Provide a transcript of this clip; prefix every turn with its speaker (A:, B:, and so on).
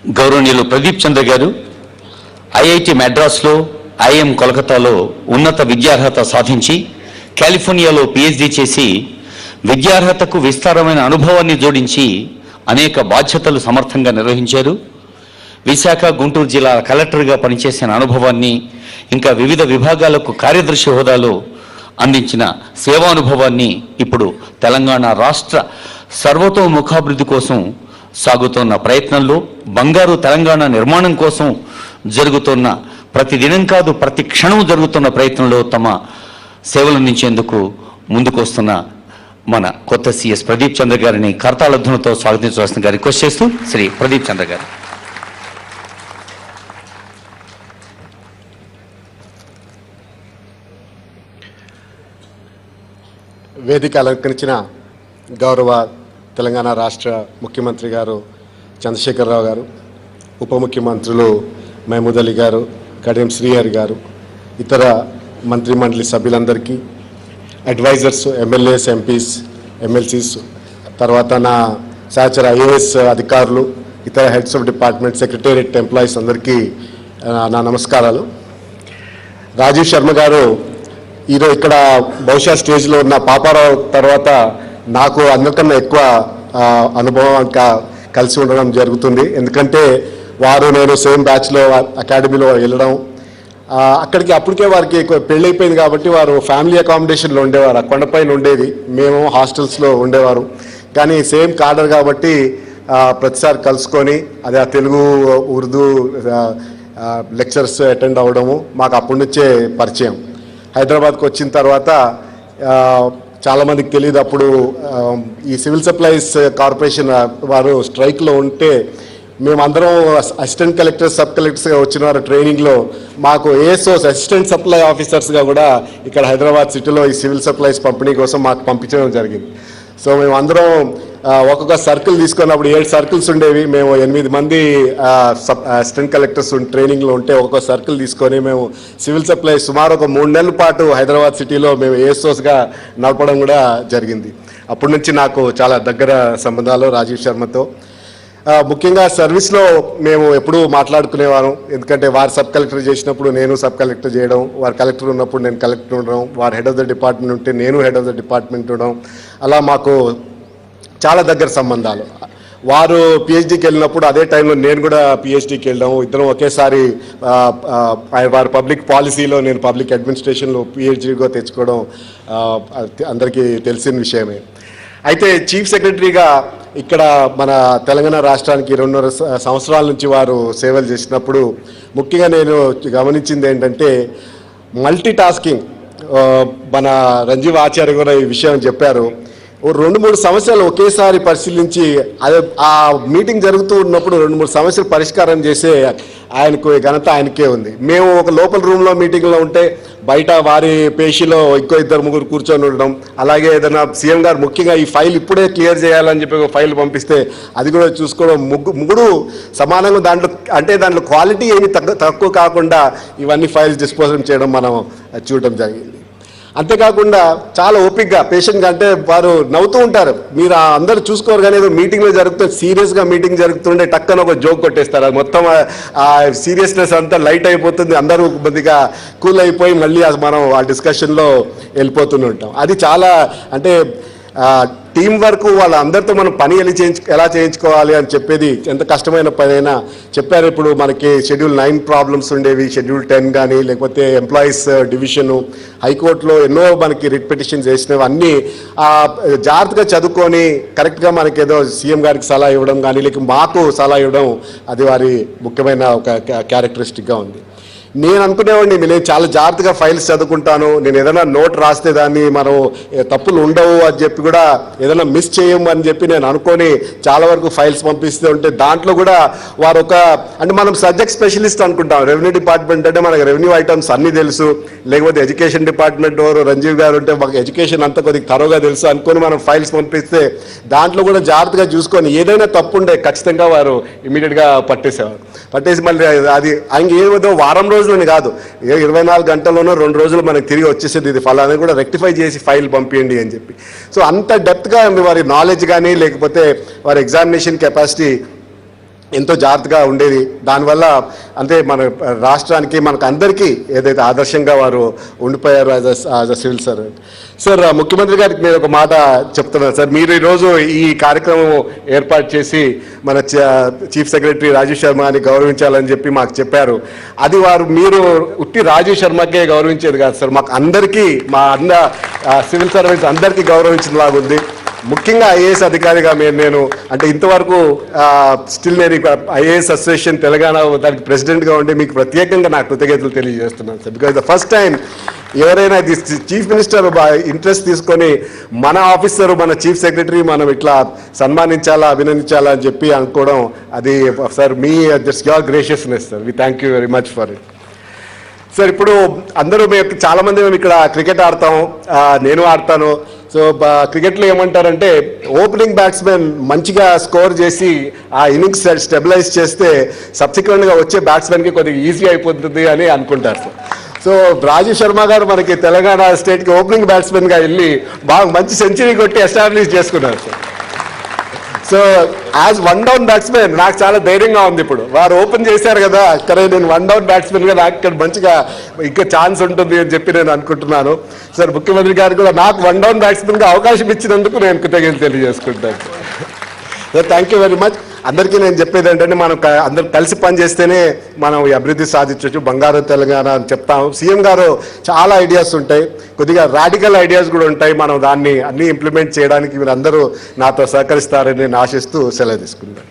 A: గౌరవనీయులు ప్రదీప్ చంద్ర గారు IIT మద్రాస్లో, IIM కోల్కతాలో ఉన్నత విద్యార్హత సాధించి కాలిఫోర్నియాలో పిహెచ్డి చేసి విద్యార్హతకు విస్తారమైన అనుభవాన్ని జోడించి అనేక బాధ్యతలు సమర్థంగా నిర్వహించారు. విశాఖ, గుంటూరు జిల్లా కలెక్టర్గా పనిచేసిన అనుభవాన్ని, ఇంకా వివిధ విభాగాలకు కార్యదర్శి హోదాలో అందించిన సేవానుభవాన్ని ఇప్పుడు తెలంగాణ రాష్ట్ర సర్వతోముఖాభివృద్ధి కోసం సాగుతున్న ప్రయత్నంలో, బంగారు తెలంగాణ నిర్మాణం కోసం జరుగుతున్న ప్రతి దినం కాదు ప్రతి క్షణం జరుగుతున్న ప్రయత్నంలో తమ సేవలు అందించేందుకు ముందుకు వస్తున్న మన కొత్త సిఎస్ ప్రదీప్ చంద్ర గారిని కర్తాళధ్వనులతో స్వాగతించవలసిన గారి రిక్వెస్ట్ చేస్తూ శ్రీ ప్రదీప్ చంద్ర గారు.
B: వేదిక అలంకరించిన గౌరవ తెలంగాణ రాష్ట్ర ముఖ్యమంత్రి గారు చంద్రశేఖరరావు గారు, ఉప ముఖ్యమంత్రులు మహమూద్ అలీ గారు, కడియం శ్రీహరి గారు, ఇతర మంత్రిమండలి సభ్యులందరికీ, అడ్వైజర్స్, ఎమ్మెల్యేస్, ఎంపీస్, ఎమ్మెల్సీస్, తర్వాత నా సహచర ఐఏఎస్ అధికారులు, ఇతర heads of department, secretariat employees అందరికీ నా నమస్కారాలు. రాజీవ్ శర్మ గారు ఈరోజు ఇక్కడ బహుశా స్టేజ్లో ఉన్న పాపారావు తర్వాత నాకు అందరికన్నా ఎక్కువ అనుభవం కలిసి ఉండడం జరుగుతుంది. ఎందుకంటే వారు నేను సేమ్ బ్యాచ్లో అకాడమీలో వెళ్ళడం, అక్కడికి అప్పటికే వారికి పెళ్ళైపోయింది కాబట్టి వారు ఫ్యామిలీ అకామిడేషన్లో ఉండేవారు, ఆ కొండపైన ఉండేది, మేము హాస్టల్స్లో ఉండేవారు. కానీ సేమ్ కాడర్ కాబట్టి ప్రతిసారి కలుసుకొని అదే ఆ తెలుగు, ఉర్దూ లెక్చర్స్ అటెండ్ అవ్వడము మాకు అప్పటి నుంచే పరిచయం. హైదరాబాద్కి వచ్చిన తర్వాత చాలామందికి తెలియదు, అప్పుడు ఈ సివిల్ సప్లైస్ కార్పొరేషన్ వారు స్ట్రైక్లో ఉంటే మేమందరం అసిస్టెంట్ కలెక్టర్స్, సబ్ కలెక్టర్స్గా వచ్చిన వారు ట్రైనింగ్లో మాకు ఏఎస్ఓస్, అసిస్టెంట్ సప్లై ఆఫీసర్స్గా కూడా ఇక్కడ హైదరాబాద్ సిటీలో ఈ సివిల్ సప్లైస్ పంపిణీ కోసం మాకు పంపించడం జరిగింది. సో మేమందరం ఒక్కొక్క సర్కిల్ తీసుకున్నప్పుడు 7 సర్కిల్స్ ఉండేవి. మేము 8 మంది అసిస్టెంట్ కలెక్టర్స్ ట్రైనింగ్లో ఉంటే ఒక్కొక్క సర్కిల్ తీసుకొని మేము సివిల్ సప్లై సుమారు ఒక 3 నెలల పాటు హైదరాబాద్ సిటీలో మేము ఏఎస్ఓస్గా నడపడం కూడా జరిగింది. అప్పటి నుంచి నాకు చాలా దగ్గర సంబంధాలు రాజీవ్ శర్మతో. ముఖ్యంగా సర్వీస్లో మేము ఎప్పుడూ మాట్లాడుకునేవారం. ఎందుకంటే వారు సబ్ కలెక్టర్ చేసినప్పుడు నేను సబ్ కలెక్టర్ చేయడం, వారు కలెక్టర్ ఉన్నప్పుడు నేను కలెక్టర్ ఉండడం, వారు హెడ్ ఆఫ్ ద డిపార్ట్మెంట్ ఉంటే నేను హెడ్ ఆఫ్ ద డిపార్ట్మెంట్ ఉండడం, అలా మాకు చాలా దగ్గర సంబంధాలు. వారు పిహెచ్డీకి వెళ్ళినప్పుడు అదే టైంలో నేను కూడా పిహెచ్డీకి వెళ్ళడం, ఇద్దరం ఒకేసారి వారి పబ్లిక్ పాలసీలో నేను పబ్లిక్ అడ్మినిస్ట్రేషన్లో పిహెచ్డీగా తెచ్చుకోవడం అందరికీ తెలిసిన విషయమే. అయితే చీఫ్ సెక్రటరీగా ఇక్కడ మన తెలంగాణ రాష్ట్రానికి 2.5 సంవత్సరాల నుంచి వారు సేవలు చేసినప్పుడు ముఖ్యంగా నేను గమనించింది ఏంటంటే మల్టీ టాస్కింగ్. మన రంజీవ్ ఆచార్య కూడా ఈ విషయం చెప్పారు. 2-3 సమస్యలు ఒకేసారి పరిశీలించి అదే ఆ మీటింగ్ జరుగుతూ ఉన్నప్పుడు 2-3 సమస్యలు పరిష్కారం చేసే ఆయనకు ఘనత ఆయనకే ఉంది. మేము ఒక లోపల రూమ్లో మీటింగ్లో ఉంటే బయట వారి పేషీలో ఇంకో 2-3 కూర్చొని ఉండడం, అలాగే ఏదైనా సీఎం గారు ముఖ్యంగా ఈ ఫైల్ ఇప్పుడే క్లియర్ చేయాలని చెప్పి ఒక ఫైల్ పంపిస్తే అది కూడా చూసుకోవడం, ముగ్గురు సమానంగా దాంట్లో క్వాలిటీ ఏమి తక్కువ కాకుండా ఇవన్నీ ఫైల్స్ డిస్పోజల్ చేయడం మనం చూడటం జరిగింది. అంతేకాకుండా చాలా ఓపిక్గా పేషెంట్గా, అంటే వారు నవ్వుతూ ఉంటారు, మీరు అందరూ చూసుకోరు కానీ ఏదో మీటింగ్లో జరుగుతుంది, సీరియస్గా మీటింగ్ జరుగుతుంటే టక్కన ఒక జోక్ కొట్టేస్తారు, అది మొత్తం ఆ సీరియస్నెస్ అంతా లైట్ అయిపోతుంది, అందరూ కొద్దిగా కూల్ అయిపోయి మళ్ళీ మనం ఆ డిస్కషన్లో వెళ్ళిపోతూనే ఉంటాం. అది చాలా అంటే టీం వర్క్, వాళ్ళందరితో మనం పని ఎలా చేయించుకోవాలి అని చెప్పేది ఎంత కష్టమైన పని అయినా చెప్పారు. ఇప్పుడు మనకి షెడ్యూల్ 9 ప్రాబ్లమ్స్ ఉండేవి, షెడ్యూల్ 10 కానీ లేకపోతే ఎంప్లాయీస్ డివిజను, హైకోర్టులో ఎన్నో మనకి రిట్ పిటిషన్స్ వేసినవి అన్నీ జాగ్రత్తగా చదువుకొని కరెక్ట్గా మనకి ఏదో సీఎం గారికి సలహా ఇవ్వడం కానీ లేక మాకు సలహా ఇవ్వడం అది వారి ముఖ్యమైన ఒక క్యారెక్టరిస్టిక్గా ఉంది. నేను అనుకునేవాడిని నేను చాలా జాగ్రత్తగా ఫైల్స్ చదువుకుంటాను, నేను ఏదైనా నోట్ రాస్తే దాన్ని మనం తప్పులు ఉండవు అని చెప్పి కూడా ఏదైనా మిస్ చేయము అని చెప్పి నేను అనుకొని చాలా వరకు ఫైల్స్ పంపిస్తూ ఉంటే దాంట్లో కూడా వారు అంటే మనం సబ్జెక్ట్ స్పెషలిస్ట్ అనుకుంటాం. రెవెన్యూ డిపార్ట్మెంట్ అంటే మనకు రెవెన్యూ ఐటమ్స్ అన్నీ తెలుసు, లేకపోతే ఎడ్యుకేషన్ డిపార్ట్మెంట్ రంజీవ్ గారు ఉంటే మాకు ఎడ్యుకేషన్ అంతా కొద్దిగా తరోగా తెలుసు అనుకొని మనం ఫైల్స్ పంపిస్తే దాంట్లో కూడా జాగ్రత్తగా చూసుకొని ఏదైనా తప్పు ఉండే ఖచ్చితంగా వారు ఇమీడియట్గా పట్టేసి మళ్ళీ అది ఆయన ఏదో వారం రోజులని కాదు, 24 గంటల్లోనో 2 రోజులు మనకి తిరిగి వచ్చేసేది, ఇది ఫలాన్ని కూడా రెక్టిఫై చేసి ఫైల్ పంపించండి అని చెప్పి. సో అంత డెప్త్గా వారి నాలెడ్జ్ కానీ లేకపోతే వారి ఎగ్జామినేషన్ కెపాసిటీ ఎంతో జాగ్రత్తగా ఉండేది. దానివల్ల అంటే మన రాష్ట్రానికి మనకు అందరికీ ఏదైతే ఆదర్శంగా వారు ఉండిపోయారు as a civil servant. Sir, ముఖ్యమంత్రి గారికి నేను ఒక మాట చెప్తున్నాను సార్. మీరు ఈరోజు ఈ కార్యక్రమం ఏర్పాటు చేసి మన చీఫ్ సెక్రటరీ రాజీవ్ శర్మని గౌరవించాలని చెప్పి మాకు చెప్పారు. అది మీరు ఉట్టి రాజీవ్ శర్మకే గౌరవించేది కాదు సార్, మాకు అందరికీ, మా సివిల్ సర్వీస్ అందరికీ గౌరవించినలాగుంది. ముఖ్యంగా ఐఏఎస్ అధికారిగా నేను అంటే ఇంతవరకు స్టిల్ నేను ఐఏఎస్ అసోసియేషన్ తెలంగాణ దానికి ప్రెసిడెంట్గా ఉండి మీకు ప్రత్యేకంగా నా కృతజ్ఞతలు తెలియజేస్తున్నాను sir. Because the first time ఎవరైనా చీఫ్ మినిస్టర్ ఇంట్రెస్ట్ తీసుకొని మన ఆఫీసరు, మన చీఫ్ సెక్రటరీ మనం ఇట్లా సన్మానించాలా, అభినందించాలా అని చెప్పి అనుకోవడం, అది సార్ మీ just your graciousness sir. We thank you very much for it. Sir, ఇప్పుడు అందరూ చాలామంది మేము ఇక్కడ క్రికెట్ ఆడతాం, నేను ఆడతాను. సో క్రికెట్లో ఏమంటారంటే ఓపెనింగ్ బ్యాట్స్మెన్ మంచిగా స్కోర్ చేసి ఆ ఇన్నింగ్స్ స్టెబిలైజ్ చేస్తే సబ్సిక్వెంట్గా వచ్చే బ్యాట్స్మెన్కి కొద్దిగా ఈజీ అయిపోతుంది అని అనుకుంటారు సార్. సో రాజీవ్ శర్మ గారు మనకి తెలంగాణ స్టేట్కి ఓపెనింగ్ బ్యాట్స్మెన్గా వెళ్ళి బాగా మంచి సెంచరీ కొట్టి ఎస్టాబ్లిష్ చేసుకున్నారు sir. So as one down batsmen నాకు చాలా ధైర్యంగా ఉంది. ఇప్పుడు వారు ఓపెన్ చేశారు కదా, కానీ నేను వన్ డౌన్ బ్యాట్స్మెన్గా నాకు ఇక్కడ మంచిగా ఇంకా ఛాన్స్ ఉంటుంది అని చెప్పి నేను అనుకుంటున్నాను సార్. ముఖ్యమంత్రి గారు కూడా నాకు వన్ డౌన్ బ్యాట్స్మెన్గా అవకాశం ఇచ్చినందుకు నేను కృతజ్ఞతలు తెలియజేసుకుంటాను sir. Thank you very much. అందరికీ నేను చెప్పేది ఏంటంటే మనం అందరు కలిసి పనిచేస్తేనే మనం ఈ అభివృద్ధి సాధించవచ్చు, బంగారు తెలంగాణ అని చెప్తాము. సీఎం గారు చాలా ఐడియాస్ ఉంటాయి, కొద్దిగా రాడికల్ ఐడియాస్ కూడా ఉంటాయి. మనం దాన్ని అన్నీ ఇంప్లిమెంట్ చేయడానికి మీరు అందరూ నాతో సహకరిస్తారని నేను ఆశిస్తూ సెలవు తీసుకుంటాను.